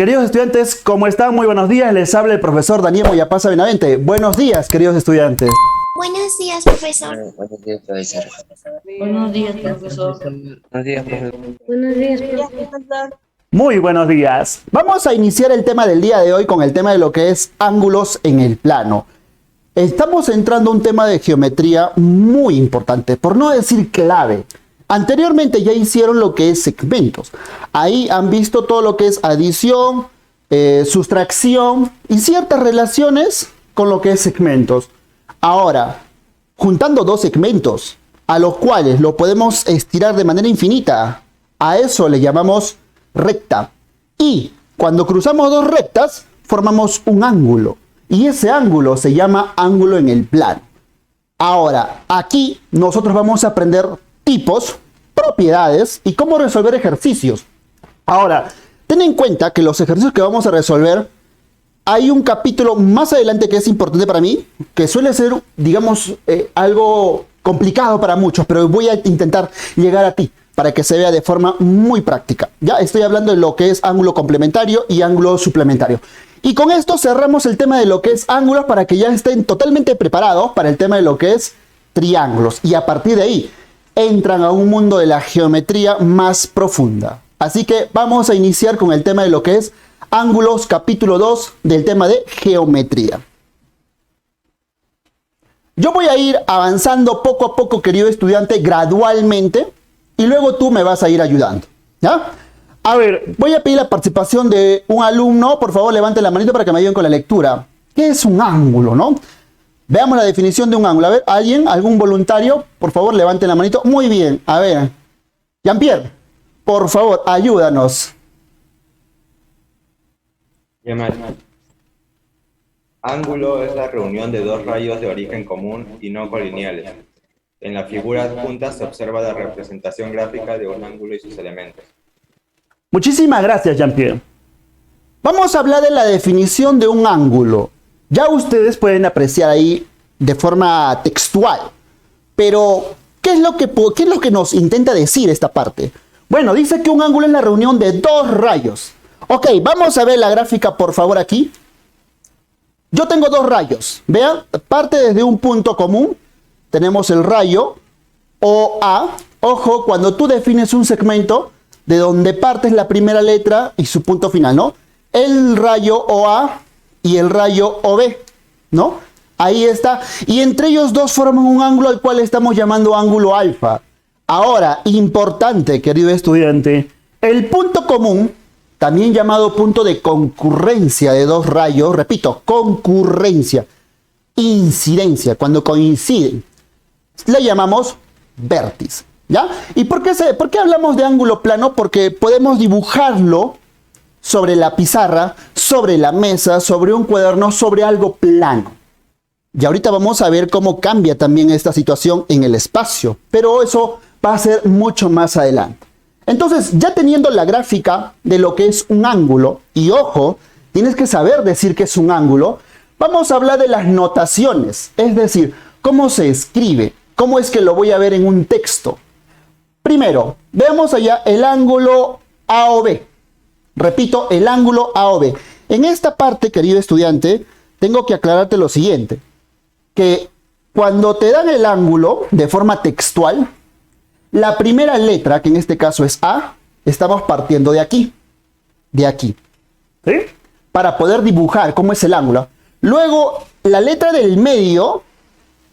Queridos estudiantes, ¿cómo están? Muy buenos días. Les habla el profesor Daniel Moyapasa Benavente. Buenos días, queridos estudiantes. Buenos días, profesor. Buenos días, profesor. Buenos días, profesor. Buenos días, profesor. Buenos días, profesor. Muy buenos días. Vamos a iniciar el tema del día de hoy con el tema de lo que es ángulos en el plano. Estamos entrando a un tema de geometría muy importante, por no decir clave. Anteriormente ya hicieron lo que es segmentos. Ahí han visto todo lo que es adición, sustracción y ciertas relaciones con lo que es segmentos. Ahora, juntando dos segmentos, a los cuales lo podemos estirar de manera infinita, a eso le llamamos recta. Y cuando cruzamos dos rectas, formamos un ángulo. Y ese ángulo se llama ángulo en el plano. Ahora, aquí nosotros vamos a aprender tipos, propiedades y cómo resolver ejercicios. Ahora, ten en cuenta que los ejercicios que vamos a resolver, hay un capítulo más adelante que es importante para mí, que suele ser, digamos, algo complicado para muchos, pero voy a intentar llegar a ti para que se vea de forma muy práctica. Ya estoy hablando de lo que es ángulo complementario y ángulo suplementario. Y con esto cerramos el tema de lo que es ángulos para que ya estén totalmente preparados para el tema de lo que es triángulos. Y a partir de ahí entran a un mundo de la geometría más profunda. Así que vamos a iniciar con el tema de lo que es ángulos, capítulo 2 del tema de geometría. Yo voy a ir avanzando poco a poco, querido estudiante, gradualmente, y luego tú me vas a ir ayudando, ¿ya? A ver, voy a pedir la participación de un alumno. Por favor, levante la manito para que me ayuden con la lectura. ¿Qué es un ángulo, no? Veamos la definición de un ángulo. A ver, ¿alguien? ¿Algún voluntario? Por favor, levante la manito. Muy bien. A ver. Jean-Pierre, por favor, ayúdanos. Ángulo es la reunión de dos rayos de origen común y no colineales. En la figura adjunta se observa la representación gráfica de un ángulo y sus elementos. Muchísimas gracias, Jean-Pierre. Vamos a hablar de la definición de un ángulo. Ya ustedes pueden apreciar ahí de forma textual. Pero, ¿qué es lo que nos intenta decir esta parte? Bueno, dice que un ángulo es la reunión de dos rayos. Ok, vamos a ver la gráfica, por favor, aquí. Yo tengo dos rayos. Vean, parte desde un punto común. Tenemos el rayo OA. Ojo, cuando tú defines un segmento, de donde partes la primera letra y su punto final, ¿no? El rayo OA y el rayo OB, ¿no? Ahí está. Y entre ellos dos forman un ángulo al cual estamos llamando ángulo alfa. Ahora, importante, querido estudiante, el punto común, también llamado punto de concurrencia de dos rayos, repito, concurrencia, incidencia, cuando coinciden, le llamamos vértice. ¿Ya? ¿Y por qué hablamos de ángulo plano? Porque podemos dibujarlo sobre la pizarra, sobre la mesa, sobre un cuaderno, sobre algo plano. Y ahorita vamos a ver cómo cambia también esta situación en el espacio, pero eso va a ser mucho más adelante. Entonces, ya teniendo la gráfica de lo que es un ángulo, y ojo, tienes que saber decir que es un ángulo, vamos a hablar de las notaciones, es decir, cómo se escribe, cómo es que lo voy a ver en un texto. Primero, veamos allá el ángulo AOB. Repito, el ángulo AOB. En esta parte, querido estudiante, tengo que aclararte lo siguiente. Que cuando te dan el ángulo de forma textual, la primera letra, que en este caso es A, estamos partiendo de aquí. De aquí. ¿Sí? Para poder dibujar cómo es el ángulo. Luego, la letra del medio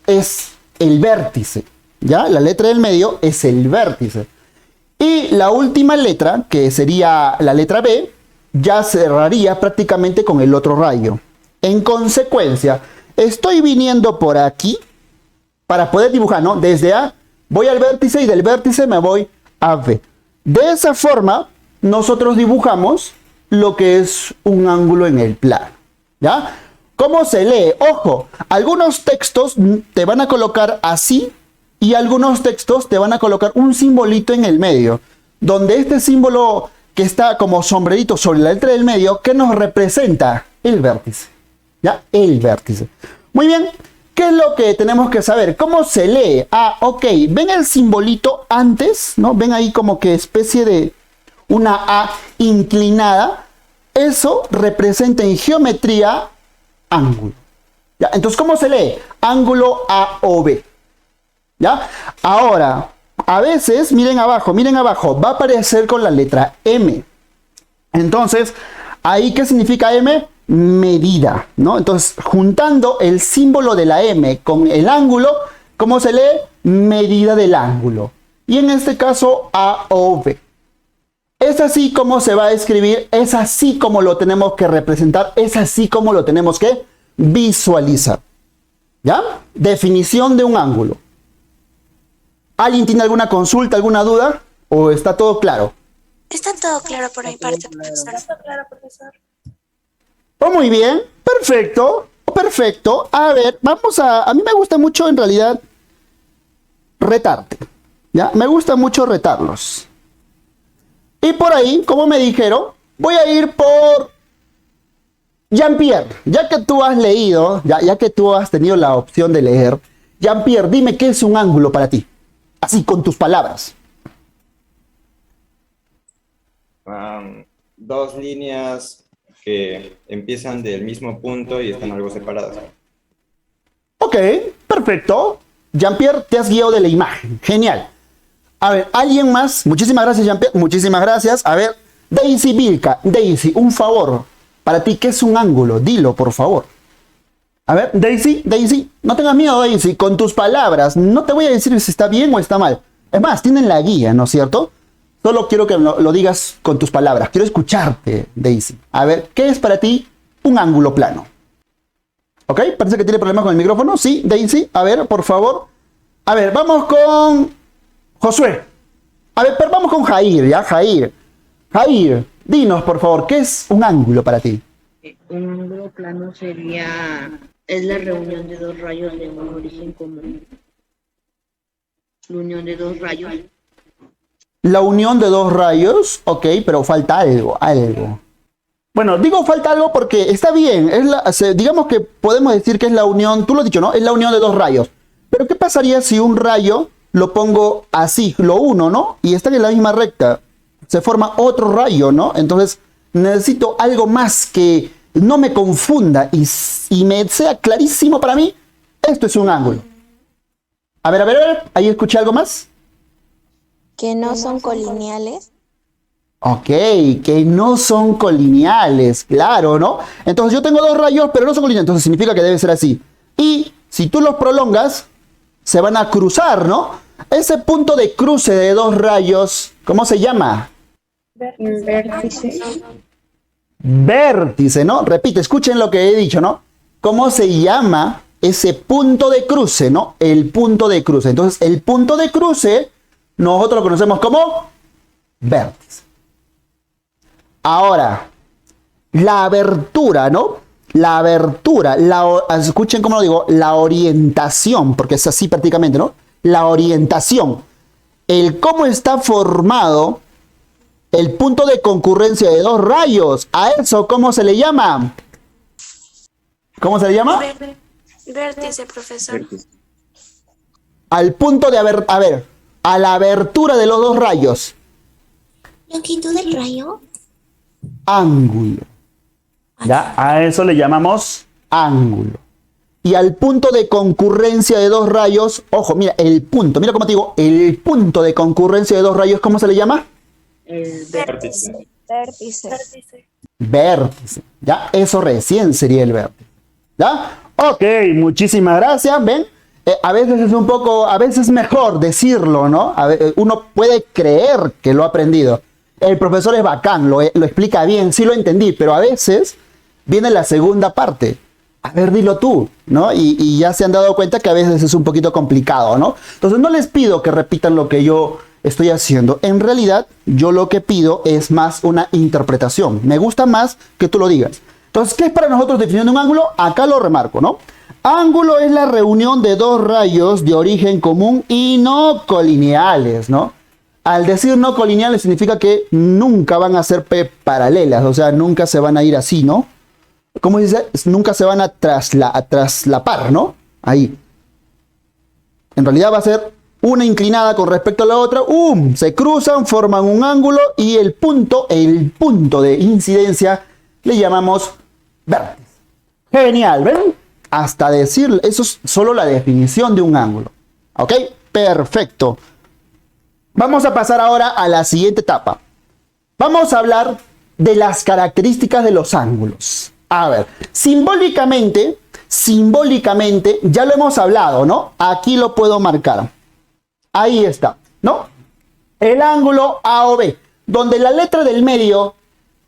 es el vértice. ¿Ya? La letra del medio es el vértice. Y la última letra, que sería la letra B, ya cerraría prácticamente con el otro rayo. En consecuencia, estoy viniendo por aquí para poder dibujar, ¿no? Desde A voy al vértice y del vértice me voy a B. De esa forma, nosotros dibujamos lo que es un ángulo en el plano. ¿Ya? ¿Cómo se lee? Ojo, algunos textos te van a colocar así. Y algunos textos te van a colocar un simbolito en el medio, donde este símbolo que está como sombrerito sobre la letra del medio, ¿qué nos representa? El vértice. ¿Ya? El vértice. Muy bien, ¿qué es lo que tenemos que saber? ¿Cómo se lee? Ah, ok, ven el simbolito antes, ¿no? Ven ahí como que especie de una A inclinada. eso representa en geometría ángulo. ¿Ya? Entonces, ¿cómo se lee? Ángulo AOB. ¿Ya? Ahora, a veces, miren abajo, va a aparecer con la letra M. Entonces, ¿ahí qué significa M? Medida, ¿no? Entonces, juntando el símbolo de la M con el ángulo, ¿cómo se lee? Medida del ángulo. Y en este caso, AOB. Es así como se va a escribir, es así como lo tenemos que representar, es así como lo tenemos que visualizar. ¿Ya? Definición de un ángulo. ¿Alguien tiene alguna consulta, alguna duda? ¿O está todo claro? Está todo claro por mi parte, profesor. Oh, muy bien, perfecto, perfecto. A ver, a mí me gusta mucho en realidad retarte, ¿ya? Me gusta mucho retarlos. Y por ahí, como me dijeron, voy a ir por Jean-Pierre. Ya que tú has leído, ya que tú has tenido la opción de leer, Jean-Pierre, dime qué es un ángulo para ti. Así, con tus palabras. Dos líneas que empiezan del mismo punto y están algo separadas. Ok, perfecto. Jean-Pierre, te has guiado de la imagen. Genial. A ver, ¿alguien más? Muchísimas gracias, Jean-Pierre. Muchísimas gracias. A ver, Daisy Vilca. Daisy, un favor. Para ti, ¿qué es un ángulo? Dilo, por favor. A ver, Daisy, no tengas miedo, Daisy. Con tus palabras, no te voy a decir si está bien o está mal. Es más, tienen la guía, ¿no es cierto? Solo quiero que lo digas con tus palabras. Quiero escucharte, Daisy. A ver, ¿qué es para ti un ángulo plano? ¿Ok? Parece que tiene problemas con el micrófono. Sí, Daisy. A ver, por favor. A ver, vamos con Josué. A ver, pero vamos con Jair, ¿ya? Jair, dinos, por favor, ¿qué es un ángulo para ti? Un ángulo plano es la reunión de dos rayos de un origen común. La unión de dos rayos. La unión de dos rayos, ok, pero falta algo. Bueno, digo falta algo porque está bien, digamos que podemos decir que es la unión, tú lo has dicho, ¿no? Es la unión de dos rayos. Pero ¿qué pasaría si un rayo lo pongo así, lo uno, ¿no? Y están en la misma recta. Se forma otro rayo, ¿no? Entonces necesito algo más que no me confunda y me sea clarísimo para mí. Esto es un ángulo. A ver, ahí escuché algo más. Que no son colineales. Ok, que no son colineales, claro, ¿no? Entonces yo tengo dos rayos, pero no son colineales, entonces significa que debe ser así. Y si tú los prolongas, se van a cruzar, ¿no? Ese punto de cruce de dos rayos, ¿cómo se llama? Vértice. Vértice, ¿no? Repite, escuchen lo que he dicho, ¿no? ¿Cómo se llama ese punto de cruce, ¿no? El punto de cruce. Entonces, el punto de cruce, nosotros lo conocemos como vértice. Ahora, la abertura, ¿no? La abertura, escuchen cómo lo digo, la orientación, porque es así prácticamente, ¿no? La orientación, el cómo está formado el punto de concurrencia de dos rayos, a eso, ¿cómo se le llama? ¿Cómo se le llama? Vértice, profesor. Al punto de a la abertura de los dos rayos. Longitud del rayo. Ángulo. ¿Ya? A eso le llamamos ángulo. Y al punto de concurrencia de dos rayos, ojo, mira, el punto, mira cómo te digo, el punto de concurrencia de dos rayos, ¿cómo se le llama? El Vértice. Vértice. ¿Ya? Eso recién sería el vértice. ¿Ya? Ok, muchísimas gracias. ¿Ven? A veces es a veces es mejor decirlo, ¿no? Uno puede creer que lo ha aprendido. El profesor es bacán, lo explica bien, sí lo entendí, pero a veces viene la segunda parte. A ver, dilo tú, ¿no? Y ya se han dado cuenta que a veces es un poquito complicado, ¿no? Entonces no les pido que repitan lo que yo estoy haciendo. En realidad, yo lo que pido es más una interpretación. Me gusta más que tú lo digas. Entonces, ¿qué es para nosotros definiendo un ángulo? Acá lo remarco, ¿no? Ángulo es la reunión de dos rayos de origen común y no colineales, ¿no? Al decir no colineales significa que nunca van a ser paralelas, o sea, nunca se van a ir así, ¿no? ¿Cómo dice? Nunca se van a traslapar, ¿no? Ahí. En realidad va a ser una inclinada con respecto a la otra, se cruzan, forman un ángulo y el punto de incidencia le llamamos vértice. Genial, ¿ven? Hasta decir, eso es solo la definición de un ángulo. ¿Ok? Perfecto. Vamos a pasar ahora a la siguiente etapa. Vamos a hablar de las características de los ángulos. A ver, simbólicamente, ya lo hemos hablado, ¿no? Aquí lo puedo marcar. Ahí está, ¿no? El ángulo A o B, donde la letra del medio,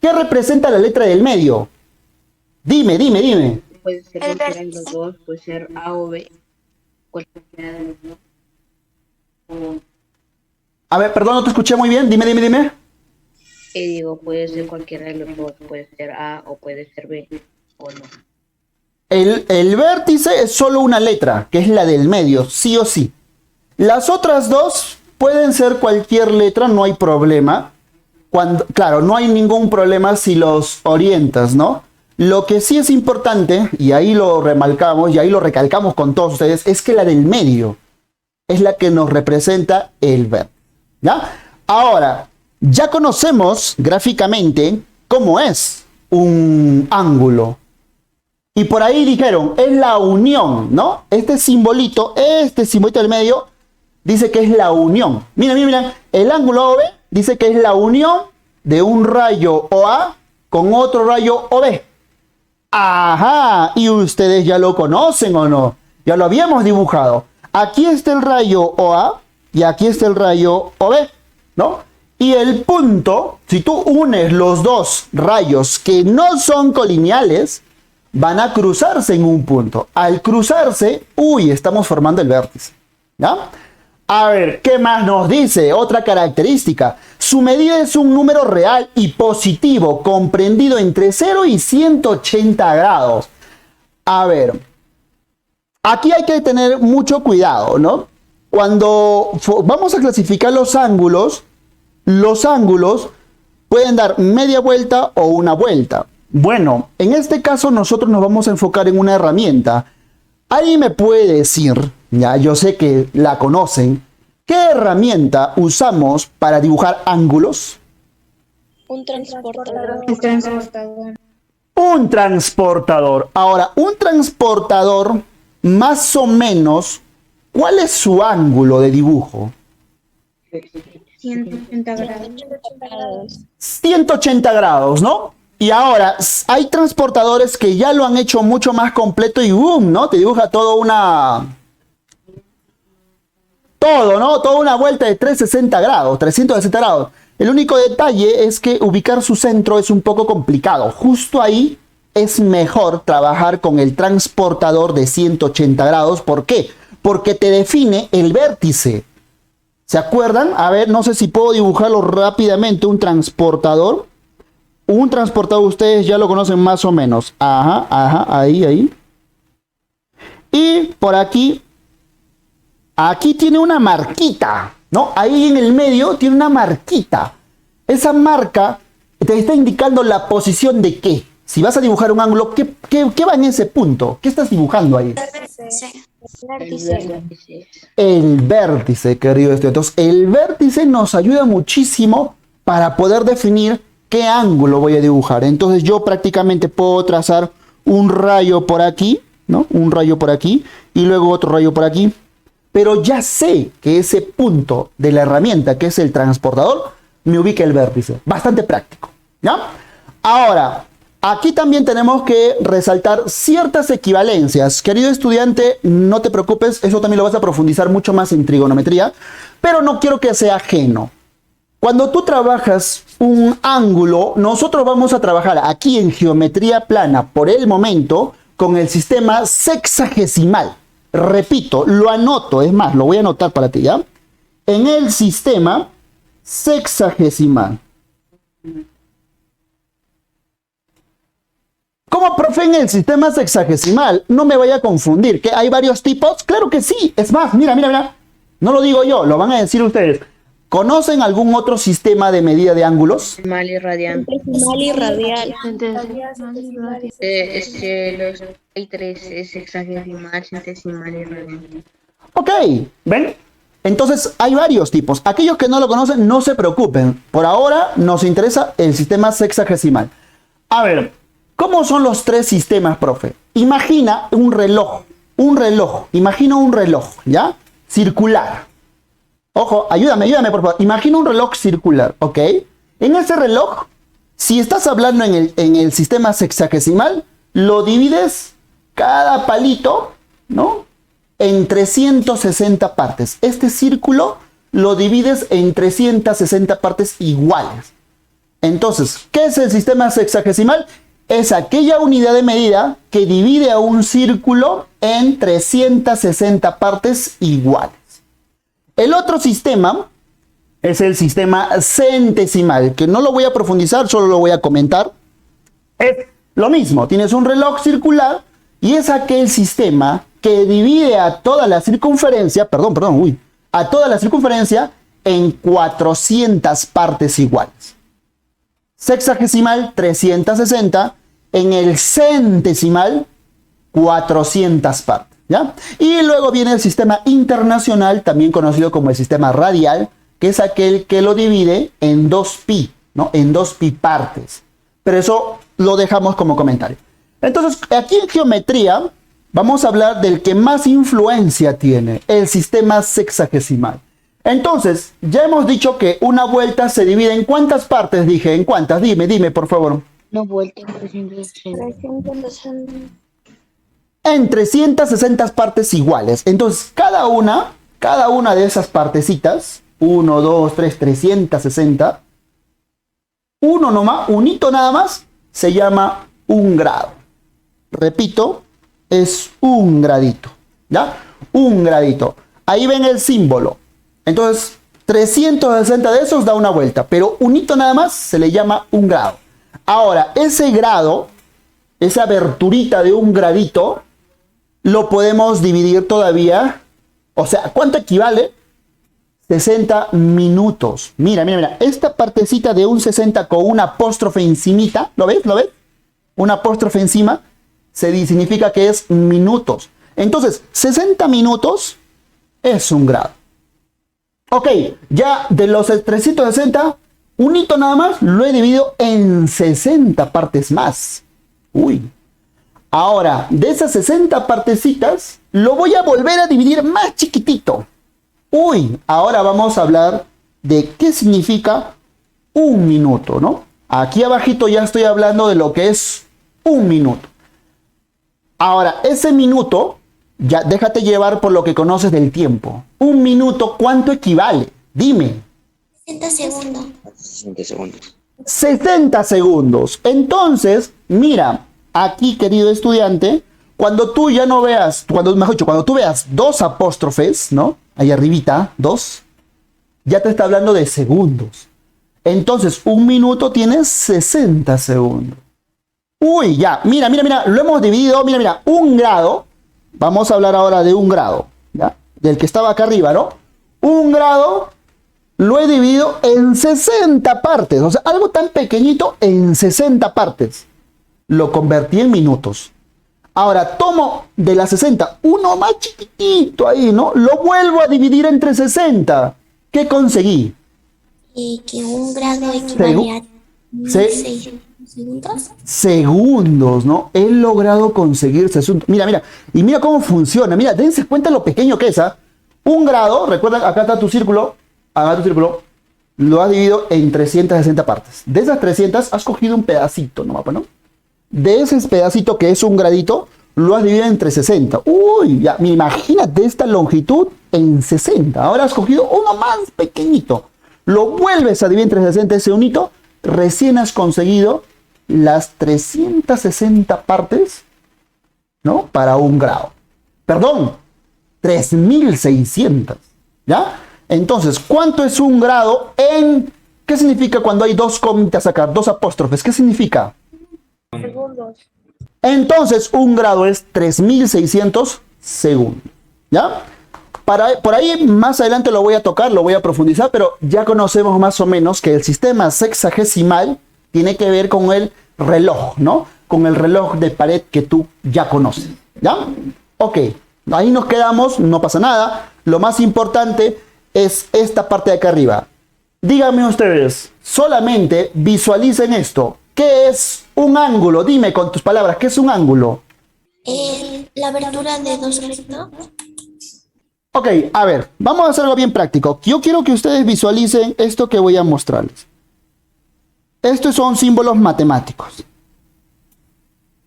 ¿qué representa la letra del medio? Dime. Puede ser cualquiera de los dos, puede ser A o B. Cualquiera de los dos. A ver, perdón, no te escuché muy bien. Dime. Y digo, puede ser cualquiera de los dos, puede ser A o puede ser B, o no. El vértice es solo una letra, que es la del medio, sí o sí. Las otras dos pueden ser cualquier letra, no hay problema. Claro, no hay ningún problema si los orientas, ¿no? Lo que sí es importante, y ahí lo remarcamos, y ahí lo recalcamos con todos ustedes, es que la del medio es la que nos representa el vértice, ¿ya? Ahora, ya conocemos gráficamente cómo es un ángulo. Y por ahí dijeron, es la unión, ¿no? Este simbolito del medio, dice que es la unión. Mira, el ángulo OB dice que es la unión de un rayo OA con otro rayo OB. Ajá, y ustedes ya lo conocen o no, ya lo habíamos dibujado. Aquí está el rayo OA y aquí está el rayo OB, ¿no? Y el punto, si tú unes los dos rayos que no son colineales, van a cruzarse en un punto. Al cruzarse, estamos formando el vértice, ¿ya? A ver, ¿qué más nos dice? Otra característica. Su medida es un número real y positivo, comprendido entre 0 y 180 grados. A ver, aquí hay que tener mucho cuidado, ¿no? Cuando vamos a clasificar los ángulos pueden dar media vuelta o una vuelta. Bueno, en este caso nosotros nos vamos a enfocar en una herramienta. ¿Alguien me puede decir, ya yo sé que la conocen, qué herramienta usamos para dibujar ángulos? Un transportador. Un transportador. Ahora, un transportador, más o menos, ¿cuál es su ángulo de dibujo? 180 grados. 180 grados, ¿no? Y ahora, hay transportadores que ya lo han hecho mucho más completo y boom, ¿no? Te dibuja toda una vuelta de 360 grados, 360 grados. El único detalle es que ubicar su centro es un poco complicado. Justo ahí es mejor trabajar con el transportador de 180 grados. ¿Por qué? Porque te define el vértice. ¿Se acuerdan? A ver, no sé si puedo dibujarlo rápidamente, un transportador. Un transportador ustedes ya lo conocen más o menos. Ajá, ahí. Y por aquí tiene una marquita, ¿no? Ahí en el medio tiene una marquita. Esa marca te está indicando la posición de qué. Si vas a dibujar un ángulo, ¿qué va en ese punto? ¿Qué estás dibujando ahí? El vértice, querido estudiante. Entonces, el vértice nos ayuda muchísimo para poder definir qué ángulo voy a dibujar. Entonces, yo prácticamente puedo trazar un rayo por aquí, ¿no? Un rayo por aquí y luego otro rayo por aquí. Pero ya sé que ese punto de la herramienta, que es el transportador, me ubica el vértice. Bastante práctico, ¿ya? Ahora, aquí también tenemos que resaltar ciertas equivalencias. Querido estudiante, no te preocupes, eso también lo vas a profundizar mucho más en trigonometría, pero no quiero que sea ajeno. Cuando tú trabajas un ángulo, nosotros vamos a trabajar aquí en geometría plana, por el momento, con el sistema sexagesimal. Repito, lo anoto, es más, lo voy a anotar para ti, ¿ya? En el sistema sexagesimal. ¿Cómo, profe, en el sistema sexagesimal? No me vaya a confundir, ¿que hay varios tipos? Claro que sí, es más, mira. No lo digo yo, lo van a decir ustedes. ¿Conocen algún otro sistema de medida de ángulos? Decimal y radial. Decimal y radial. Hay tres, es hexagesimal, centesimal y radial. Ok, ¿ven? Entonces hay varios tipos. Aquellos que no lo conocen, no se preocupen. Por ahora nos interesa el sistema sexagesimal. A ver, ¿Cómo son los tres sistemas, profe? Imagina un reloj, imagina un reloj, ¿ya? Circular. Ojo, ayúdame, por favor. Imagina un reloj circular, ¿ok? En ese reloj, si estás hablando en el sistema sexagesimal, lo divides cada palito, ¿no? En 360 partes. Este círculo lo divides en 360 partes iguales. Entonces, ¿qué es el sistema sexagesimal? Es aquella unidad de medida que divide a un círculo en 360 partes iguales. El otro sistema es el sistema centesimal, que no lo voy a profundizar, solo lo voy a comentar. Es lo mismo, tienes un reloj circular y es aquel sistema que divide a toda la circunferencia, a toda la circunferencia en 400 partes iguales. Sexagesimal 360, en el centesimal 400 partes, ¿ya? Y luego viene el sistema internacional, también conocido como el sistema radial, que es aquel que lo divide en 2pi, ¿no? En 2pi partes. Pero eso lo dejamos como comentario. Entonces, aquí en geometría vamos a hablar del que más influencia tiene, el sistema sexagesimal. Entonces, ya hemos dicho que una vuelta se divide en ¿cuántas partes? Dije, ¿en cuántas? Dime, por favor. Una vuelta en 360. 360. En 360 partes iguales. Entonces, cada una de esas partecitas, 1, 2, 3, 360, unito nada más, se llama un grado. Repito, es un gradito, ¿ya? Un gradito. Ahí ven el símbolo. Entonces, 360 de esos da una vuelta, pero unito nada más se le llama un grado. Ahora, ese grado, esa aberturita de un gradito, lo podemos dividir todavía. O sea, ¿cuánto equivale? 60 minutos. Mira. Esta partecita de un 60 con una apóstrofe encimita, ¿lo ves? Una apóstrofe encima, significa que es minutos. Entonces, 60 minutos es un grado. Ok, ya de los 360, unito nada más, lo he dividido en 60 partes más. Uy. Ahora, de esas 60 partecitas, lo voy a volver a dividir más chiquitito. Uy, ahora vamos a hablar de qué significa un minuto, ¿no? Aquí abajito ya estoy hablando de lo que es un minuto. Ahora, ese minuto, ya déjate llevar por lo que conoces del tiempo. Un minuto, ¿cuánto equivale? Dime. 60 segundos. 60 segundos. 60 segundos. Entonces, mira, aquí, querido estudiante, cuando tú ya no veas, cuando tú veas dos apóstrofes, ¿no? Ahí arribita, dos, ya te está hablando de segundos. Entonces, un minuto tiene 60 segundos. Uy, ya, mira, lo hemos dividido, mira, un grado. Vamos a hablar ahora de un grado, ¿ya? Del que estaba acá arriba, ¿no? Un grado lo he dividido en 60 partes. O sea, algo tan pequeñito en 60 partes. Lo convertí en minutos. Ahora tomo de las 60 uno más chiquitito ahí, ¿no? Lo vuelvo a dividir entre 60. ¿Qué conseguí? Y que un grado equivale a 6 segundos. Segundos, ¿no? He logrado conseguir segundos. Mira. Y mira cómo funciona. Mira, dense cuenta lo pequeño que es, ¿ah? Un grado, recuerda, acá está tu círculo. Acá tu círculo. Lo has dividido en 360 partes. De esas 300 has cogido un pedacito, ¿no? De ese pedacito que es un gradito, lo has dividido entre 60. Uy, ya, imagínate esta longitud en 60. Ahora has cogido uno más pequeñito. Lo vuelves a dividir entre 60, ese unito. Recién has conseguido las 360 partes, ¿no? Para un grado. Perdón, 3600. ¿Ya? Entonces, ¿cuánto es un grado en... ¿Qué significa cuando hay dos comitas acá? Dos apóstrofes. ¿Qué significa? Segundos. Entonces, un grado es 3600 segundos. ¿Ya? Por ahí más adelante lo voy a tocar, lo voy a profundizar, pero ya conocemos más o menos que el sistema sexagesimal tiene que ver con el reloj, ¿no? Con el reloj de pared que tú ya conoces. ¿Ya? Ok, ahí nos quedamos, no pasa nada. Lo más importante es esta parte de acá arriba. Díganme ustedes, solamente visualicen esto. ¿qué es un ángulo? Dime con tus palabras, ¿qué es un ángulo? La abertura de dos rectos. Ok, a ver, vamos a hacer algo bien práctico. Yo quiero que ustedes visualicen esto que voy a mostrarles. Estos son símbolos matemáticos.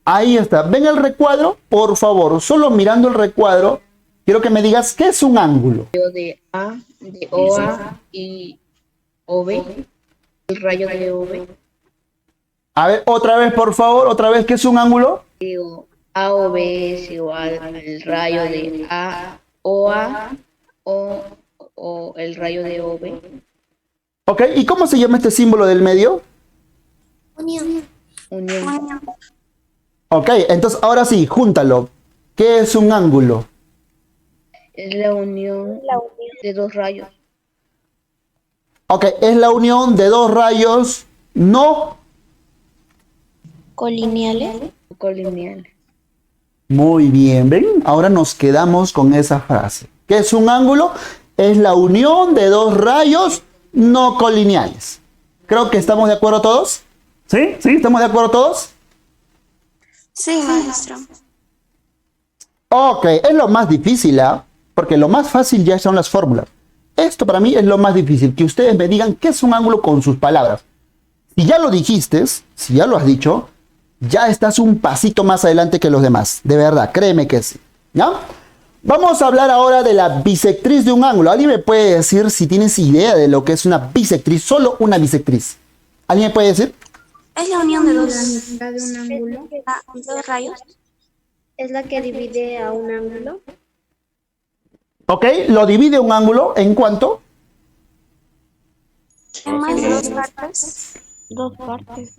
Ahí está. ¿Ven el recuadro? Por favor, solo mirando el recuadro, quiero que me digas qué es un ángulo. De A, de OA y OB, el rayo de OB. A ver, otra vez, por favor, otra vez, ¿qué es un ángulo? Digo, AOB es igual al rayo de A, OA o el rayo de OB. Ok, ¿y cómo se llama este símbolo del medio? Unión. Unión. Ok, entonces ahora sí, júntalo. ¿Qué es un ángulo? Es la unión de dos rayos. Ok, es la unión de dos rayos no. Colineales. Colineales. Muy bien, ¿ven? Ahora nos quedamos con esa frase. ¿Qué es un ángulo? Es la unión de dos rayos no colineales. Creo que estamos de acuerdo todos. ¿Sí? ¿Sí? ¿Estamos de acuerdo todos? Sí, maestro. Ok, es lo más difícil, ¿ah? Porque lo más fácil ya son las fórmulas. Esto para mí es lo más difícil, que ustedes me digan qué es un ángulo con sus palabras. Si ya lo dijiste, si ya lo has dicho, ya estás un pasito más adelante que los demás. De verdad, créeme que sí. ¿Ya? Vamos a hablar ahora de la bisectriz de un ángulo. ¿Alguien me puede decir si tienes idea de lo que es una bisectriz? Solo una bisectriz. ¿Alguien me puede decir? Es la unión de dos, La mitad de un ángulo dos rayos. es la que divide a un ángulo. Ok, lo divide un ángulo en cuánto? En más de dos partes. Dos partes.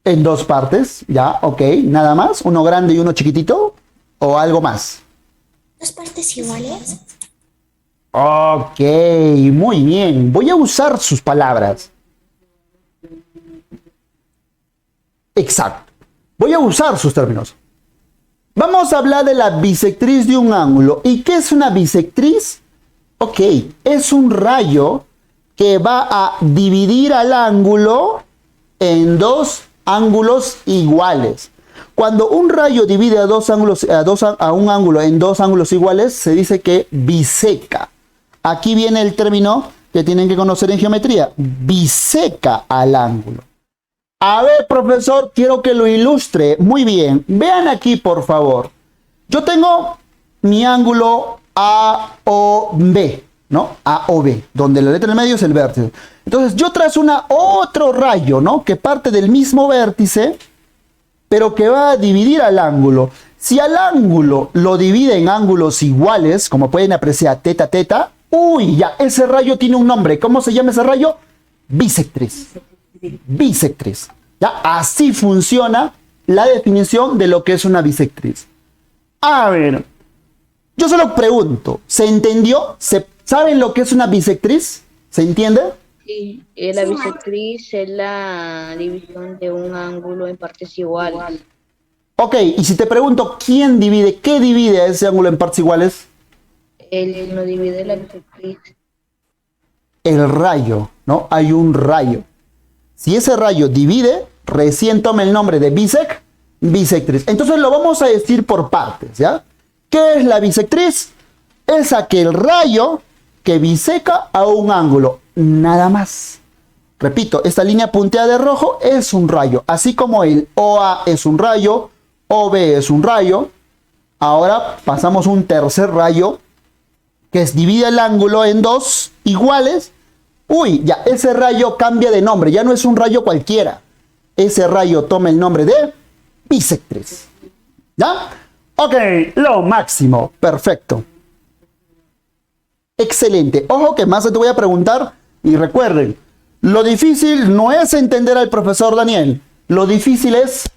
En dos partes, ya, ok. Nada más, uno grande y uno chiquitito, o algo más. Dos partes iguales. Ok, muy bien. Voy a usar sus palabras. Exacto. Voy a usar sus términos. Vamos a hablar de la bisectriz de un ángulo. ¿Y qué es una bisectriz? Ok, es un rayo que va a dividir al ángulo en dos ángulos iguales. Cuando un rayo divide a dos ángulos, a un ángulo en dos ángulos iguales, se dice que biseca. Aquí viene el término que tienen que conocer en geometría. Biseca al ángulo. A ver, profesor, quiero que lo ilustre. Muy bien. Vean aquí, por favor. Yo tengo mi ángulo AOB, ¿no? AOB, donde la letra en el medio es el vértice. Entonces, yo trazo otro rayo, ¿no? Que parte del mismo vértice, pero que va a dividir al ángulo. Si al ángulo lo divide en ángulos iguales, como pueden apreciar, teta, teta, uy, ya, ese rayo tiene un nombre. ¿Cómo se llama ese rayo? Bisectriz. Bisectriz. ¿Ya? Así funciona la definición de lo que es una bisectriz. A ver, yo solo pregunto, ¿se entendió? ¿Saben lo que es una bisectriz? ¿Se entiende? Sí, la bisectriz es la división de un ángulo en partes iguales. Ok, y si te pregunto, ¿quién divide? ¿Qué divide a ese ángulo en partes iguales? Él no divide la bisectriz. El rayo, ¿no? Hay un rayo. Si ese rayo divide, recién toma el nombre de bisectriz. Entonces lo vamos a decir por partes, ¿ya? ¿Qué es la bisectriz? Es aquel rayo que biseca a un ángulo, nada más. Repito, esta línea punteada de rojo es un rayo, así como el OA es un rayo, OB es un rayo. Ahora pasamos un tercer rayo que divide el ángulo en dos iguales. Uy, ya, ese rayo cambia de nombre, ya no es un rayo cualquiera. Ese rayo toma el nombre de bisectriz. ¿Ya? Ok, lo máximo, perfecto. Excelente. Ojo que más te voy a preguntar y recuerden, lo difícil no es entender al profesor Daniel, lo difícil es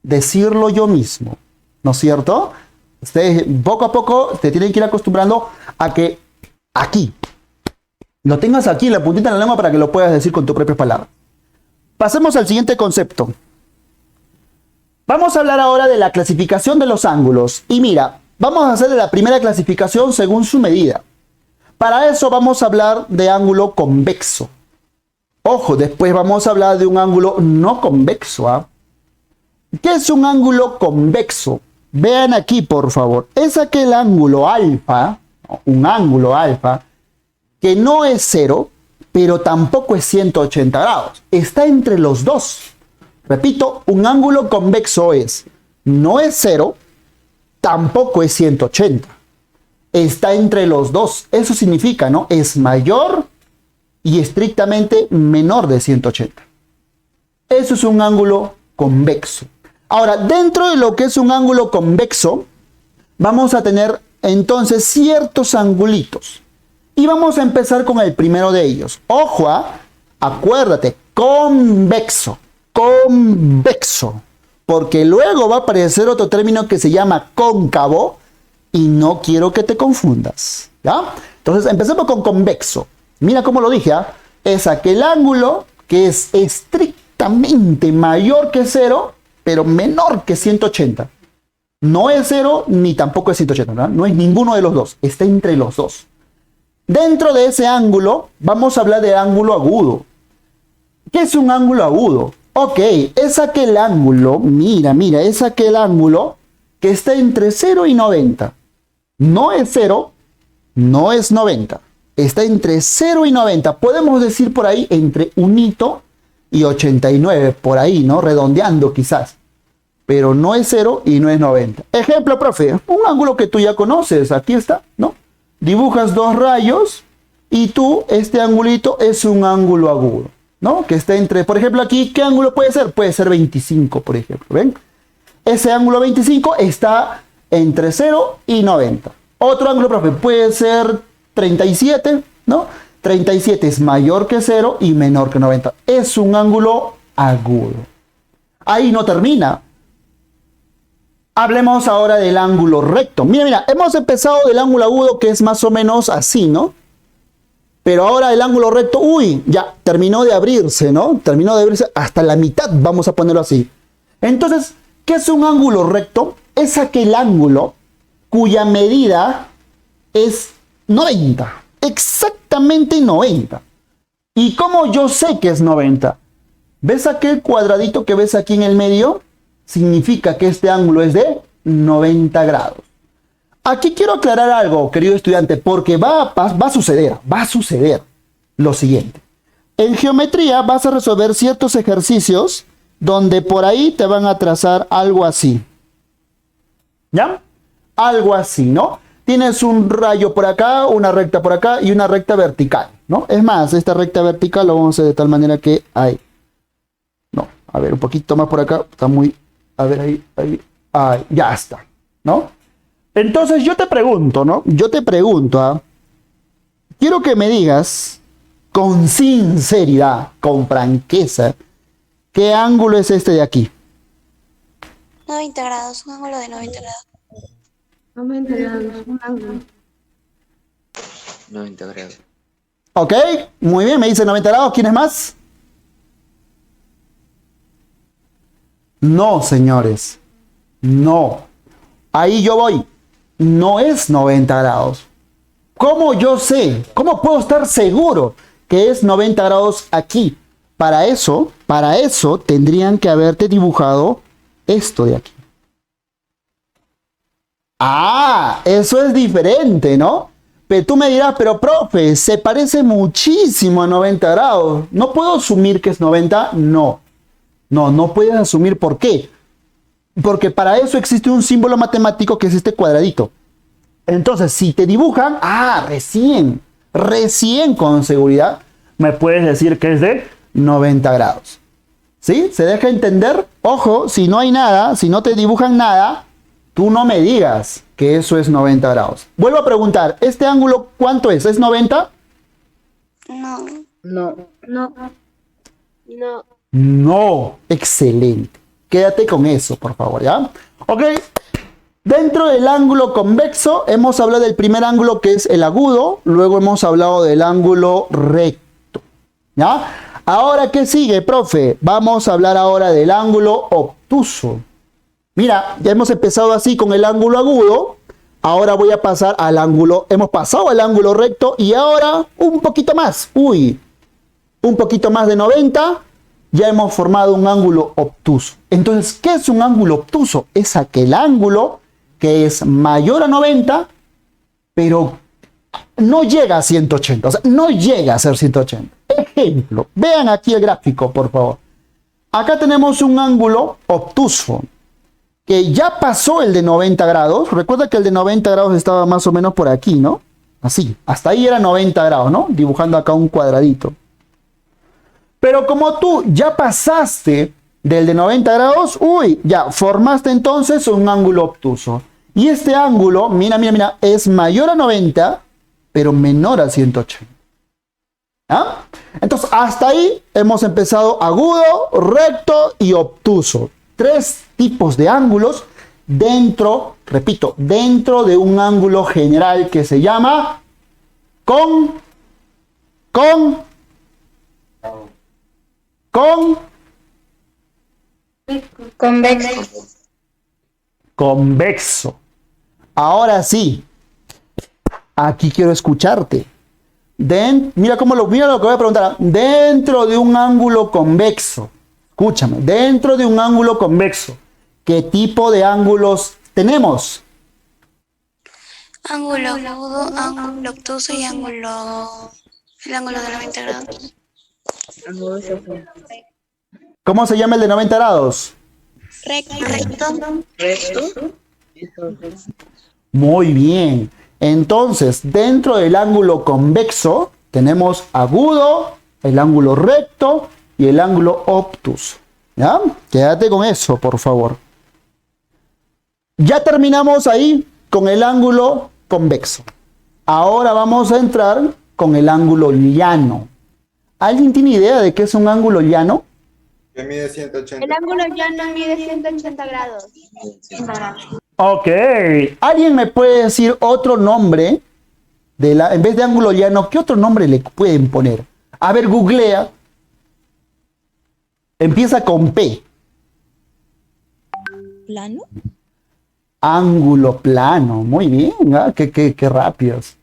decirlo yo mismo, ¿no es cierto? Ustedes poco a poco te tienen que ir acostumbrando a que aquí, lo tengas aquí en la puntita de la lengua para que lo puedas decir con tus propias palabras. Pasemos al siguiente concepto. Vamos a hablar ahora de la clasificación de los ángulos. Y mira, vamos a hacer la primera clasificación según su medida. Para eso vamos a hablar de ángulo convexo. Ojo, después vamos a hablar de un ángulo no convexo. ¿Ah? ¿Qué es un ángulo convexo? Vean aquí, por favor. Es aquel ángulo alfa, un ángulo alfa, que no es 0, pero tampoco es 180 grados. Está entre los dos. Repito, un ángulo convexo no es 0, tampoco es 180. Está entre los dos. Eso significa, ¿no? Es mayor y estrictamente menor de 180. Eso es un ángulo convexo. Ahora, dentro de lo que es un ángulo convexo, vamos a tener entonces ciertos angulitos. Y vamos a empezar con el primero de ellos. Ojo, acuérdate, convexo, convexo. Porque luego va a aparecer otro término que se llama cóncavo y no quiero que te confundas. ¿Ya? Entonces, empecemos con convexo. Mira cómo lo dije, es aquel ángulo que es estrictamente mayor que 0, pero menor que 180. No es 0 ni tampoco es 180, ¿verdad? No es ninguno de los dos, está entre los dos. Dentro de ese ángulo vamos a hablar de ángulo agudo. ¿Qué es un ángulo agudo? Ok, es aquel ángulo, mira, es aquel ángulo que está entre 0 y 90. No es 0, no es 90. Está entre 0 y 90. Podemos decir por ahí entre 1 y 89, por ahí, ¿no? Redondeando quizás. Pero no es 0 y no es 90. Ejemplo, profe, un ángulo que tú ya conoces, aquí está, ¿no? Dibujas dos rayos y tú, este angulito es un ángulo agudo, ¿no? Que está entre, por ejemplo, aquí, ¿qué ángulo puede ser? Puede ser 25, por ejemplo, ¿ven? Ese ángulo 25 está entre 0 y 90. Otro ángulo, profe, puede ser 37, ¿no? 37 es mayor que 0 y menor que 90. Es un ángulo agudo. Ahí no termina. Hablemos ahora del ángulo recto. Mira, hemos empezado del ángulo agudo que es más o menos así, ¿no? Pero ahora el ángulo recto, uy, ya terminó de abrirse, ¿no? Terminó de abrirse hasta la mitad, vamos a ponerlo así. Entonces, ¿qué es un ángulo recto? Es aquel ángulo cuya medida es 90, exactamente 90. ¿Y cómo yo sé que es 90? ¿Ves aquel cuadradito que ves aquí en el medio? Significa que este ángulo es de 90 grados. Aquí quiero aclarar algo, querido estudiante, porque va a suceder lo siguiente. En geometría vas a resolver ciertos ejercicios donde por ahí te van a trazar algo así. ¿Ya? Algo así, ¿no? Tienes un rayo por acá, una recta por acá y una recta vertical, ¿no? Es más, esta recta vertical lo vamos a hacer de tal manera que ahí. No, a ver, un poquito más por acá, está muy... A ver, ahí, ya está, ¿no? Entonces yo te pregunto, ¿no? Quiero que me digas con sinceridad, con franqueza, ¿qué ángulo es este de aquí? 90 grados, un ángulo de 90 grados. 90 grados, un ángulo. 90 grados. Ok, muy bien, me dice 90 grados, ¿quién es más? No, señores, no. Ahí yo voy. No es 90 grados. ¿Cómo yo sé? ¿Cómo puedo estar seguro que es 90 grados aquí? Para eso tendrían que haberte dibujado esto de aquí. Ah, eso es diferente, ¿no? Pero tú me dirás, pero profe, se parece muchísimo a 90 grados. ¿No puedo asumir que es 90? No. No puedes asumir. ¿Por qué? Porque para eso existe un símbolo matemático que es este cuadradito. Entonces, si te dibujan, recién con seguridad, me puedes decir que es de 90 grados. ¿Sí? ¿Se deja entender? Ojo, si no hay nada, si no te dibujan nada, tú no me digas que eso es 90 grados. Vuelvo a preguntar, ¿este ángulo cuánto es? ¿Es 90? No. No. No. No. No. Excelente. Quédate con eso, por favor, ¿ya? Ok. Dentro del ángulo convexo, hemos hablado del primer ángulo que es el agudo. Luego hemos hablado del ángulo recto. ¿Ya? Ahora, ¿qué sigue, profe? Vamos a hablar ahora del ángulo obtuso. Mira, ya hemos empezado así con el ángulo agudo. Ahora voy a pasar al ángulo, hemos pasado al ángulo recto y ahora un poquito más. Uy, un poquito más de 90, ya hemos formado un ángulo obtuso. Entonces, ¿qué es un ángulo obtuso? Es aquel ángulo que es mayor a 90, pero no llega a 180, o sea, no llega a ser 180. Ejemplo, vean aquí el gráfico, por favor. Acá tenemos un ángulo obtuso, que ya pasó el de 90 grados. Recuerda que el de 90 grados estaba más o menos por aquí, ¿no? Así, hasta ahí era 90 grados, ¿no? Dibujando acá un cuadradito. Pero como tú ya pasaste del de 90 grados, uy, ya formaste entonces un ángulo obtuso. Y este ángulo, mira, mira, mira, es mayor a 90, pero menor a 180. ¿Ah? Entonces, hasta ahí hemos empezado agudo, recto y obtuso. 3 tipos de ángulos dentro, repito, dentro de un ángulo general que se llama convexo. Ahora sí, aquí quiero escucharte. Mira lo que voy a preguntar. Dentro de un ángulo convexo, escúchame, dentro de un ángulo convexo, ¿qué tipo de ángulos tenemos? Ángulo agudo, ángulo obtuso y el ángulo de 90 grados. ¿Cómo se llama el de 90 grados? Recto. Muy bien. Entonces, dentro del ángulo convexo tenemos agudo, el ángulo recto y el ángulo obtuso. ¿Ya? Quédate con eso, por favor. Ya terminamos ahí con el ángulo convexo. Ahora vamos a entrar con el ángulo llano. ¿Alguien tiene idea de qué es un ángulo llano? Que mide 180. El ángulo llano mide 180 grados. Ok. ¿Alguien me puede decir otro nombre? En vez de ángulo llano, ¿qué otro nombre le pueden poner? A ver, googlea. Empieza con P. ¿Plano? Ángulo plano. Muy bien. ¿Ah? Qué rápidos.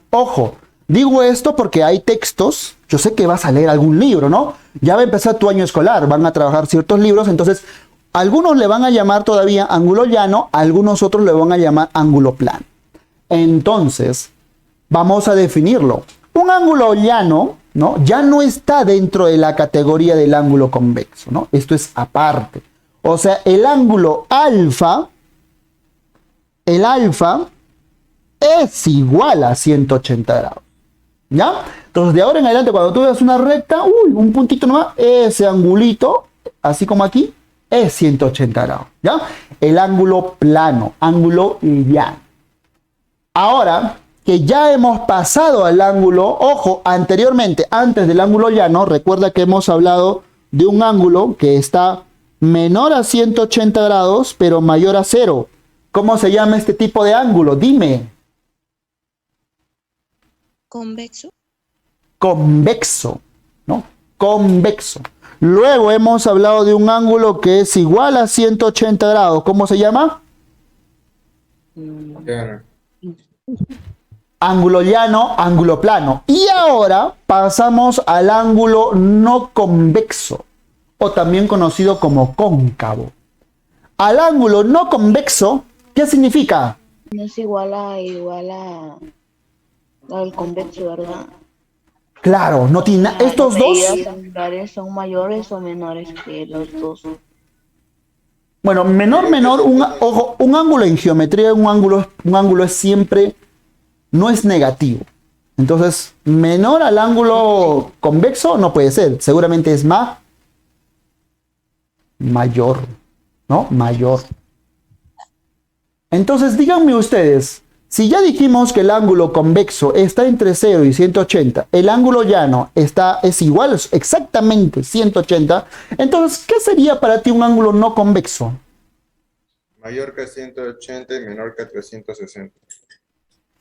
Ojo. Digo esto porque hay textos, yo sé que vas a leer algún libro, ¿no? Ya va a empezar tu año escolar, van a trabajar ciertos libros, entonces algunos le van a llamar todavía ángulo llano, algunos otros le van a llamar ángulo plano. Entonces, vamos a definirlo. Un ángulo llano, ¿no? Ya no está dentro de la categoría del ángulo convexo, ¿no? Esto es aparte. O sea, el ángulo alfa es igual a 180 grados. ¿Ya? Entonces, de ahora en adelante, cuando tú veas una recta, un puntito nomás, ese angulito, así como aquí, es 180 grados. ¿Ya? El ángulo plano, ángulo llano. Ahora que ya hemos pasado al ángulo, ojo, anteriormente, antes del ángulo llano, recuerda que hemos hablado de un ángulo que está menor a 180 grados, pero mayor a 0. ¿Cómo se llama este tipo de ángulo? Dime. Convexo. Convexo, ¿no? Convexo. Luego hemos hablado de un ángulo que es igual a 180 grados. ¿Cómo se llama? Llano. Ángulo llano, ángulo plano. Y ahora pasamos al ángulo no convexo, o también conocido como cóncavo. Al ángulo no convexo, ¿qué significa? No es igual al convexo, ¿verdad? Claro, no tiene estos dos. Las angulares son mayores o menores que los dos. Bueno, menor, ojo, un ángulo en geometría, un ángulo es siempre, no es negativo. Entonces, menor al ángulo convexo no puede ser, seguramente es mayor, ¿no? Mayor. Entonces, díganme ustedes, si ya dijimos que el ángulo convexo está entre 0 y 180, el ángulo llano es igual, exactamente 180, entonces, ¿qué sería para ti un ángulo no convexo? Mayor que 180 y menor que 360.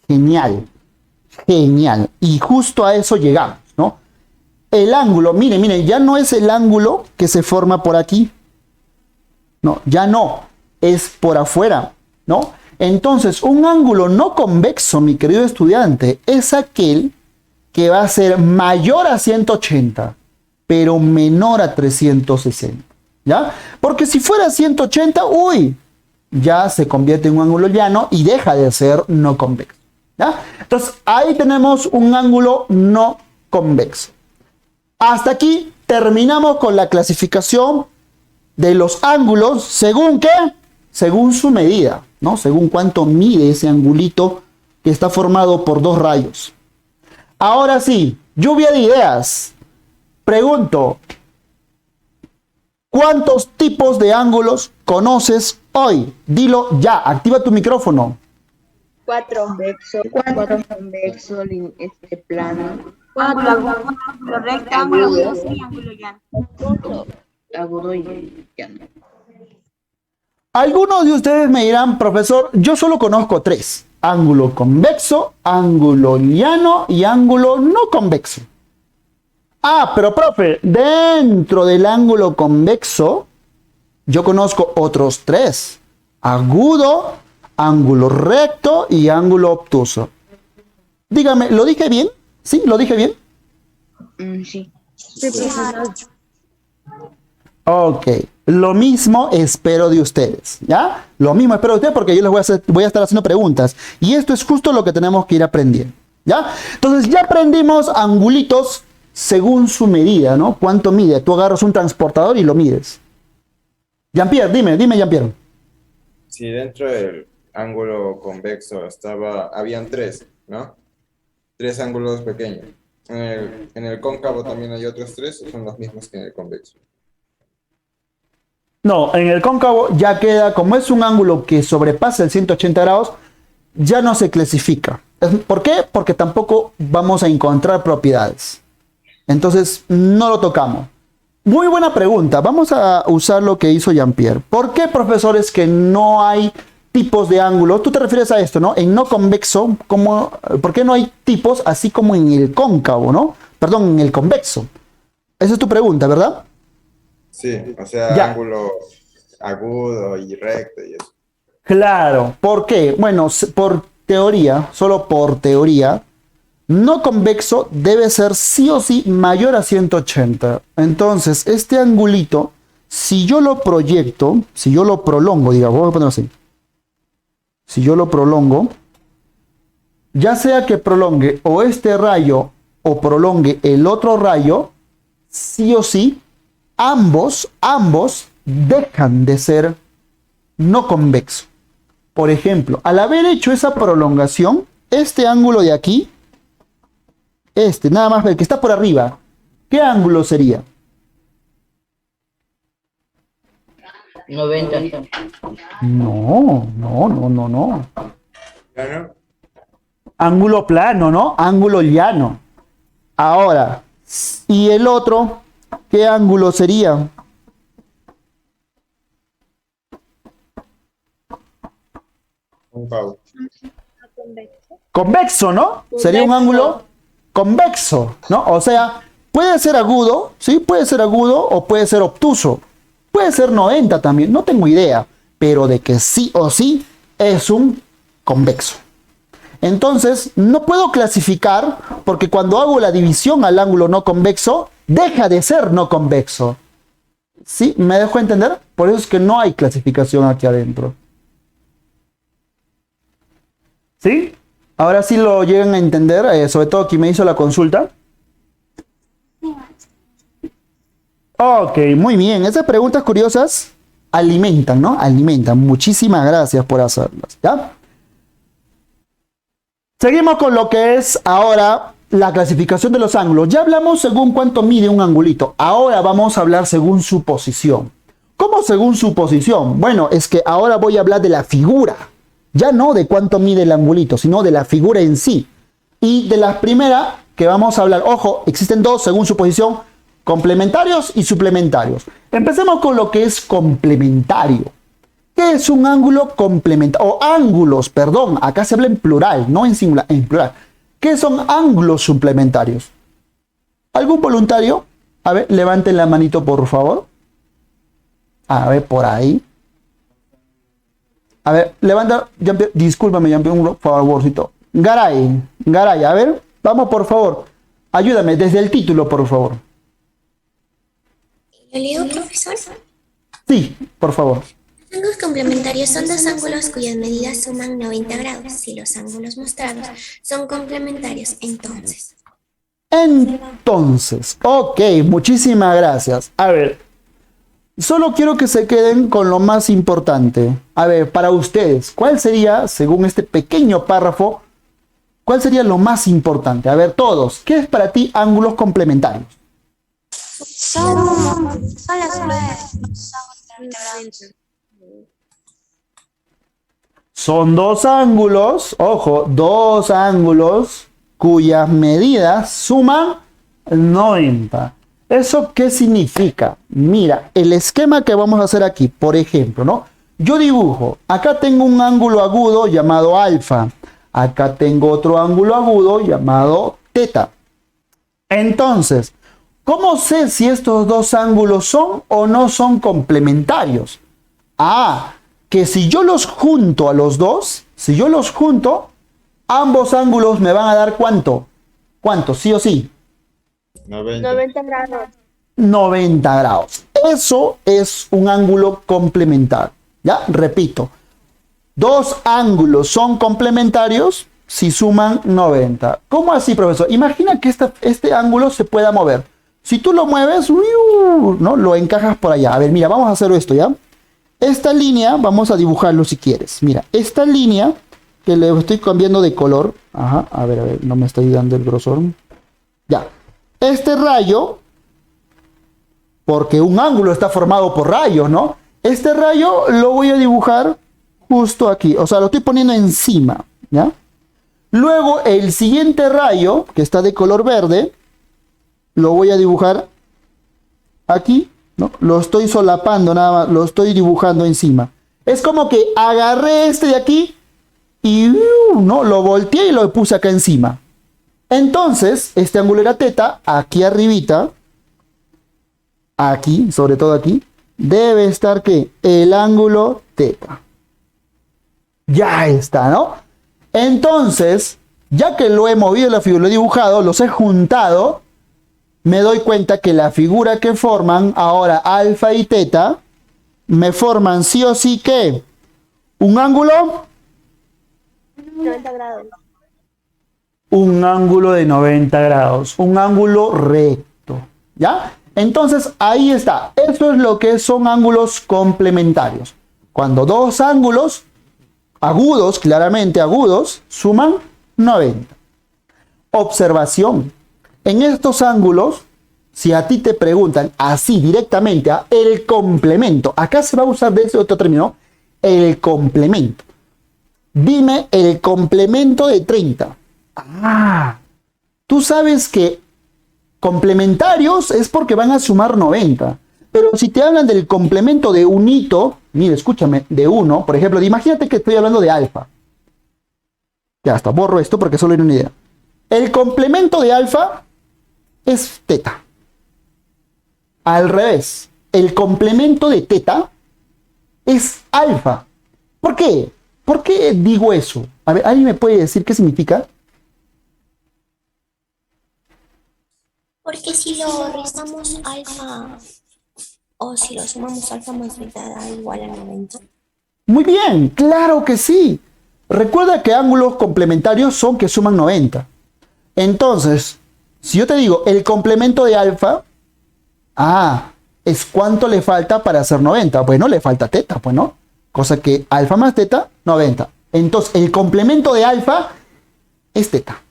Genial, genial. Y justo a eso llegamos, ¿no? El ángulo, miren, ya no es el ángulo que se forma por aquí. No, ya no, es por afuera, ¿no? Entonces, un ángulo no convexo, mi querido estudiante, es aquel que va a ser mayor a 180, pero menor a 360, ¿ya? Porque si fuera 180, uy, ya se convierte en un ángulo llano y deja de ser no convexo, ¿ya? Entonces, ahí tenemos un ángulo no convexo. Hasta aquí terminamos con la clasificación de los ángulos, ¿según qué? Según su medida, ¿no? Según cuánto mide ese angulito que está formado por dos rayos. Ahora sí, lluvia de ideas. Pregunto, ¿cuántos tipos de ángulos conoces hoy? Dilo ya, activa tu micrófono. 4. Convexo, convexo, plano, Ángulo recto, ángulo obtuso y ángulo llano. agudo y llano. Algunos de ustedes me dirán, profesor, yo solo conozco 3. Ángulo convexo, ángulo llano y ángulo no convexo. Ah, pero profe, dentro del ángulo convexo, yo conozco otros 3. Agudo, ángulo recto y ángulo obtuso. Dígame, ¿lo dije bien? ¿Sí? ¿Lo dije bien? Sí. Ok, lo mismo espero de ustedes, ¿ya? Lo mismo espero de ustedes porque yo les voy a estar haciendo preguntas. Y esto es justo lo que tenemos que ir aprendiendo, ¿ya? Entonces ya aprendimos angulitos según su medida, ¿no? ¿Cuánto mide? Tú agarras un transportador y lo mides. Jean-Pierre, dime Jean-Pierre. Si dentro del ángulo convexo habían 3, ¿no? 3 ángulos pequeños. En el cóncavo también hay otros 3, son los mismos que en el convexo. No, en el cóncavo ya queda, como es un ángulo que sobrepasa el 180 grados, ya no se clasifica. ¿Por qué? Porque tampoco vamos a encontrar propiedades. Entonces, no lo tocamos. Muy buena pregunta. Vamos a usar lo que hizo Jean-Pierre. ¿Por qué, profesores, que no hay tipos de ángulos? Tú te refieres a esto, ¿no? En no convexo, ¿por qué no hay tipos así como en el cóncavo, ¿no? Perdón, en el convexo. Esa es tu pregunta, ¿verdad? Sí, o sea, Ya. ángulo agudo y recto y eso. Claro. ¿Por qué? Bueno, por teoría, solo por teoría, no convexo debe ser sí o sí mayor a 180. Entonces, este angulito, si yo lo proyecto, si yo lo prolongo, digamos, vamos a ponerlo así. Si yo lo prolongo, ya sea que prolongue o este rayo o prolongue el otro rayo, sí o sí, ambos dejan de ser no convexo. Por ejemplo, al haber hecho esa prolongación, este ángulo de aquí, nada más el que está por arriba, ¿qué ángulo sería? 90. No. ¿Plano? Ángulo plano, ¿no? Ángulo llano. Ahora, ¿y el otro qué ángulo sería? Cóncavo. Convexo, ¿no? Sería un ángulo convexo, ¿no? O sea, puede ser agudo, ¿sí? Puede ser agudo o puede ser obtuso. Puede ser 90 también, no tengo idea. Pero de que sí o sí es un convexo. Entonces, no puedo clasificar porque cuando hago la división al ángulo no convexo, deja de ser no convexo. ¿Sí? ¿Me dejo entender? Por eso es que no hay clasificación aquí adentro. ¿Sí? Ahora sí lo llegan a entender, sobre todo quien me hizo la consulta. Ok, muy bien. Esas preguntas curiosas alimentan, ¿no? Alimentan. Muchísimas gracias por hacerlas, ¿ya? Seguimos con lo que es ahora la clasificación de los ángulos. Ya hablamos según cuánto mide un angulito. Ahora vamos a hablar según su posición. ¿Cómo según su posición? Bueno, es que ahora voy a hablar de la figura. Ya no de cuánto mide el angulito, sino de la figura en sí. Y de la primera que vamos a hablar, ojo, existen dos según su posición, complementarios y suplementarios. Empecemos con lo que es complementario. ¿Qué es un ángulo complementario? O ángulos, perdón, acá se habla en plural, no en singular, en plural. ¿Qué son ángulos suplementarios? ¿Algún voluntario? A ver, levanten la manito, por favor. A ver, por ahí. A ver, levanta, discúlpame, Jean-Pierre, un favorcito. Garay, a ver, vamos por favor. Ayúdame, desde el título, por favor. ¿Lo leo, profesor? Sí, por favor. Los ángulos complementarios son dos ángulos cuyas medidas suman 90 grados. Si los ángulos mostrados son complementarios, entonces. Entonces, ok, muchísimas gracias. A ver, solo quiero que se queden con lo más importante. A ver, para ustedes, ¿cuál sería, según este pequeño párrafo, cuál sería lo más importante? A ver, todos, ¿qué es para ti ángulos complementarios? Son las Son dos ángulos, ojo, dos ángulos cuyas medidas suman 90. ¿Eso qué significa? Mira, el esquema que vamos a hacer aquí, por ejemplo, ¿no? Yo dibujo, acá tengo un ángulo agudo llamado alfa, acá tengo otro ángulo agudo llamado teta. Entonces, ¿cómo sé si estos dos ángulos son o no son complementarios? Ah, que si yo los junto a los dos, si yo los junto, ambos ángulos me van a dar ¿cuánto? ¿Cuánto? ¿Sí o sí? 90 grados. 90 grados. Eso es un ángulo complementario. Ya, repito. Dos ángulos son complementarios si suman 90. ¿Cómo así, profesor? Imagina que este ángulo se pueda mover. Si tú lo mueves, ¿no? Lo encajas por allá. A ver, mira, vamos a hacer esto, ¿ya? Esta línea, vamos a dibujarlo si quieres. Mira, esta línea, que le estoy cambiando de color. Ajá, a ver, no me está ayudando el grosor. Ya. Este rayo, porque un ángulo está formado por rayos, ¿no? Este rayo lo voy a dibujar justo aquí. O sea, lo estoy poniendo encima, ¿ya? Luego, el siguiente rayo, que está de color verde, lo voy a dibujar aquí, ¿no? Lo estoy solapando nada más, lo estoy dibujando encima. Es como que agarré este de aquí y ¿no? Lo volteé y lo puse acá encima. Entonces, este ángulo era teta, aquí arribita, aquí, sobre todo aquí, debe estar ¿qué? El ángulo teta. Ya está, ¿no? Entonces, ya que lo he movido la figura, lo he dibujado, los he juntado, me doy cuenta que la figura que forman ahora alfa y teta me forman sí o sí ¿qué? Un ángulo 90 grados. un ángulo de 90 grados, un ángulo recto, ¿ya? Entonces ahí está, eso es lo que son ángulos complementarios. Cuando dos ángulos agudos, claramente agudos, suman 90. Observación. En estos ángulos, si a ti te preguntan así directamente, el complemento, acá se va a usar de ese otro término, el complemento. Dime el complemento de 30. Ah, tú sabes que complementarios es porque van a sumar 90. Pero si te hablan del complemento de un hito, mira, escúchame, de 1, por ejemplo, imagínate que estoy hablando de alfa. Ya está, borro esto porque solo era una idea. El complemento de alfa es teta. Al revés, el complemento de teta es alfa. ¿Por qué? ¿Por qué digo eso? A ver, ¿alguien me puede decir qué significa? Porque si lo restamos alfa o si lo sumamos alfa más beta da igual a 90. Muy bien, claro que sí. Recuerda que ángulos complementarios son que suman 90. Entonces, si yo te digo el complemento de alfa, es cuánto le falta para hacer 90. Bueno, le falta teta, pues no. Cosa que alfa más teta, 90. Entonces, el complemento de alfa es teta.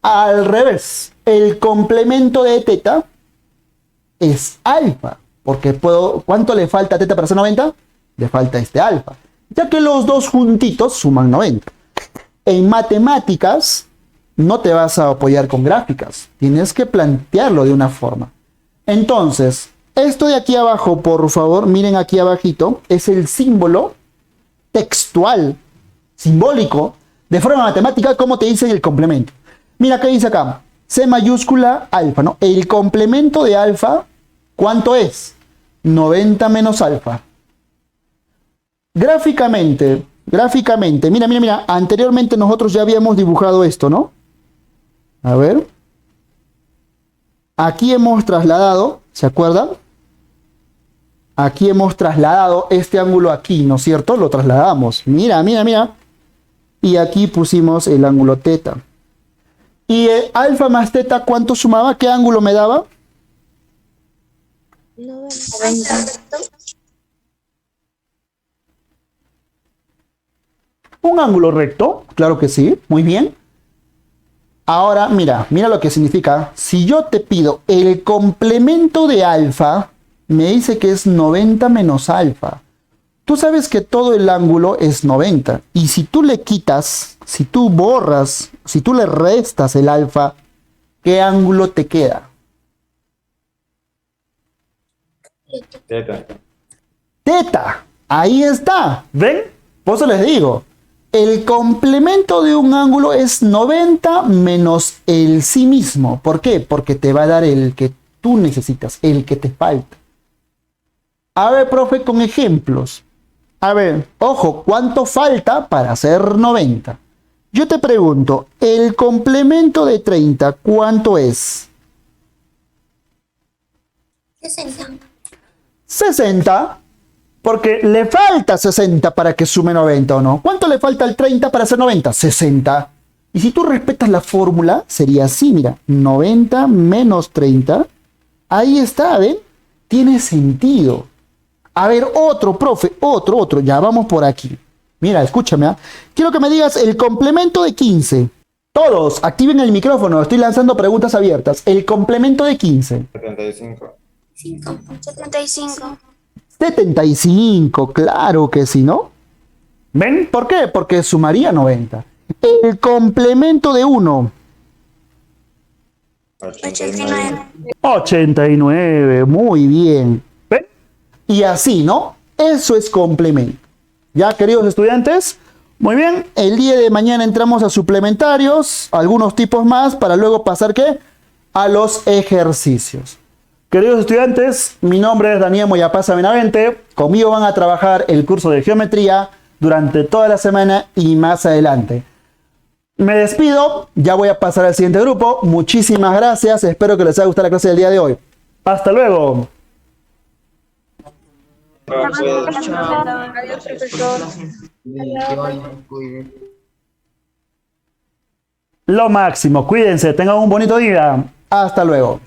Al revés, el complemento de teta es alfa. Porque ¿cuánto le falta a teta para hacer 90? Le falta este alfa. Ya que los dos juntitos suman 90. En matemáticas no te vas a apoyar con gráficas. Tienes que plantearlo de una forma. Entonces, esto de aquí abajo, por favor, miren aquí abajito, es el símbolo textual, simbólico, de forma matemática, como te dice el complemento. Mira, ¿qué dice acá? C mayúscula alfa, ¿no? El complemento de alfa, ¿cuánto es? 90 menos alfa. Gráficamente, mira, anteriormente nosotros ya habíamos dibujado esto, ¿no? A ver. Aquí hemos trasladado, ¿se acuerdan? Aquí hemos trasladado este ángulo aquí, ¿no es cierto? Lo trasladamos. Mira, mira, mira. Y aquí pusimos el ángulo teta. Y alfa más teta, ¿cuánto sumaba? ¿Qué ángulo me daba? 90. Un ángulo recto, claro que sí, muy bien. Ahora, mira, mira lo que significa. Si yo te pido el complemento de alfa, me dice que es 90 menos alfa. Tú sabes que todo el ángulo es 90. Y si tú le quitas, si tú borras, si tú le restas el alfa, ¿qué ángulo te queda? Teta. Teta. Ahí está. ¿Ven? Por eso les digo. El complemento de un ángulo es 90 menos el sí mismo. ¿Por qué? Porque te va a dar el que tú necesitas, el que te falta. A ver, profe, con ejemplos. A ver, ojo, ¿cuánto falta para hacer 90? Yo te pregunto, el complemento de 30, ¿cuánto es? 60. 60, porque le falta 60 para que sume 90, ¿o no? ¿Cuánto le falta al 30 para hacer 90? 60. Y si tú respetas la fórmula, sería así, mira, 90 menos 30. Ahí está, ¿ven? Tiene sentido. A ver, otro, profe, otro. Ya vamos por aquí. Mira, escúchame, ¿ah? Quiero que me digas el complemento de 15. Todos, activen el micrófono. Estoy lanzando preguntas abiertas. El complemento de 15. 75. 5. 75. 75, claro que sí, ¿no? ¿Ven? ¿Por qué? Porque sumaría 90. El complemento de 1. 89. 89, muy bien. ¿Ven? Y así, ¿no? Eso es complemento. ¿Ya, queridos estudiantes? Muy bien, el día de mañana entramos a suplementarios, algunos tipos más, para luego pasar, ¿qué? A los ejercicios. Queridos estudiantes, mi nombre es Daniel Moyapasa Benavente. Conmigo van a trabajar el curso de geometría durante toda la semana y más adelante. Me despido, ya voy a pasar al siguiente grupo. Muchísimas gracias, espero que les haya gustado la clase del día de hoy. Hasta luego. Adiós, profesor. Lo máximo, cuídense, tengan un bonito día. Hasta luego.